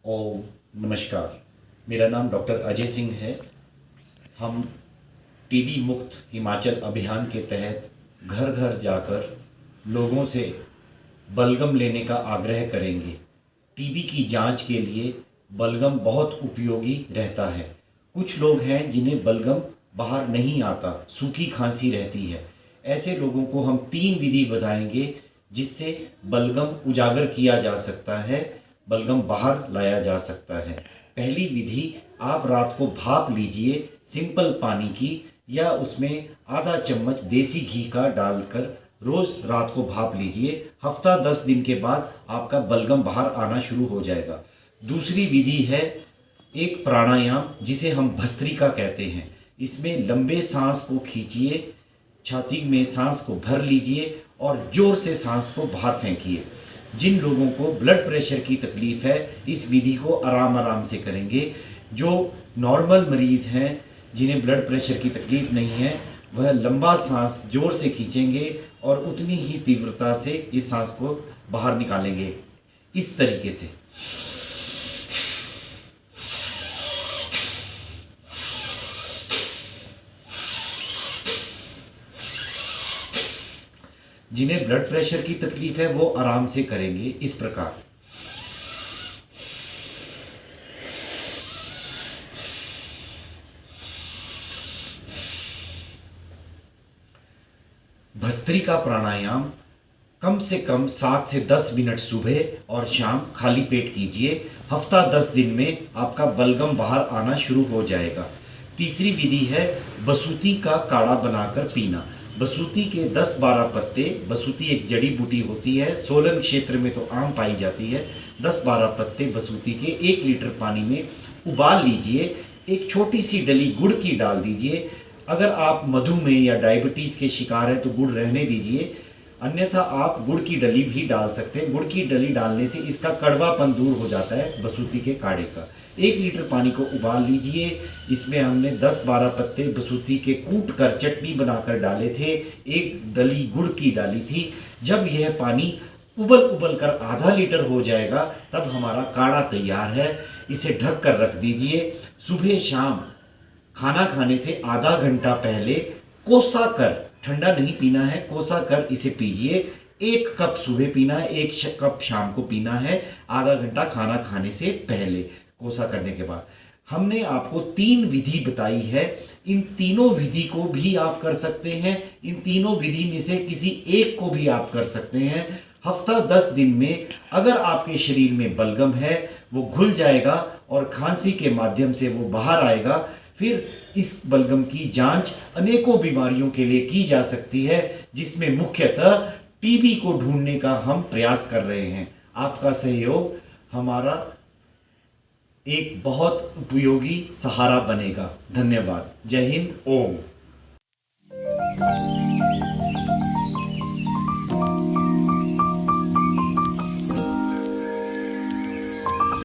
ओम नमस्कार। मेरा नाम डॉक्टर अजय सिंह है। हम टीबी मुक्त हिमाचल अभियान के तहत घर घर जाकर लोगों से बलगम लेने का आग्रह करेंगे। टीबी की जांच के लिए बलगम बहुत उपयोगी रहता है। कुछ लोग हैं जिन्हें बलगम बाहर नहीं आता, सूखी खांसी रहती है। ऐसे लोगों को हम 3 विधि बताएंगे जिससे बलगम उजागर किया जा सकता है, बलगम बाहर लाया जा सकता है। पहली विधि, आप रात को भाप लीजिए सिंपल पानी की, या उसमें आधा चम्मच देसी घी का डालकर रोज रात को भाप लीजिए। हफ्ता 10 दिन के बाद आपका बलगम बाहर आना शुरू हो जाएगा। दूसरी विधि है एक प्राणायाम जिसे हम भस्त्रिका कहते हैं। इसमें लंबे सांस को खींचिए, छाती में सांस को भर लीजिए और जोर से सांस को बाहर फेंकिए। जिन लोगों को ब्लड प्रेशर की तकलीफ है इस विधि को आराम आराम से करेंगे। जो नॉर्मल मरीज़ हैं जिन्हें ब्लड प्रेशर की तकलीफ नहीं है वह लंबा सांस जोर से खींचेंगे और उतनी ही तीव्रता से इस सांस को बाहर निकालेंगे, इस तरीके से। जिन्हें ब्लड प्रेशर की तकलीफ है वो आराम से करेंगे इस प्रकार। भस्त्रिका प्राणायाम कम से कम 7 से 10 मिनट सुबह और शाम खाली पेट कीजिए। हफ्ता 10 दिन में आपका बलगम बाहर आना शुरू हो जाएगा। तीसरी विधि है बसूती का काढ़ा बनाकर पीना। बसूती के 10-12 पत्ते, बसूती एक जड़ी बूटी होती है, सोलन क्षेत्र में तो आम पाई जाती है। 10-12 पत्ते बसूती के 1 लीटर पानी में उबाल लीजिए। एक छोटी सी डली गुड़ की डाल दीजिए। अगर आप मधुमेह या डायबिटीज़ के शिकार हैं तो गुड़ रहने दीजिए, अन्यथा आप गुड़ की डली भी डाल सकते हैं। गुड़ की डली डालने से इसका कड़वापन दूर हो जाता है बसूती के काढ़े का। 1 लीटर पानी को उबाल लीजिए। इसमें हमने 10-12 पत्ते बसूती के कूट कर चटनी बनाकर डाले थे, 1 डली गुड़ की डाली थी। जब यह पानी उबल उबल कर आधा लीटर हो जाएगा तब हमारा काढ़ा तैयार है। इसे ढक कर रख दीजिए। सुबह शाम खाना खाने से आधा घंटा पहले कोसा कर, ठंडा नहीं पीना है, कोसा कर इसे पीजिए। 1 कप सुबह पीना है, 1 कप शाम को पीना है, आधा घंटा खाना खाने से पहले कोसा करने के बाद। हमने आपको 3 विधि बताई है। इन तीनों विधि को भी आप कर सकते हैं। इन तीनों विधि में से किसी एक को भी आप कर सकते हैं। हफ्ता 10 दिन में अगर आपके शरीर में बलगम है वो घुल जाएगा और खांसी के माध्यम से वो बाहर आएगा। फिर इस बलगम की जांच अनेकों बीमारियों के लिए की जा सकती है, जिसमें मुख्यतः टीबी को ढूंढने का हम प्रयास कर रहे हैं। आपका सहयोग हमारा एक बहुत उपयोगी सहारा बनेगा। धन्यवाद। जय हिंद। ओम।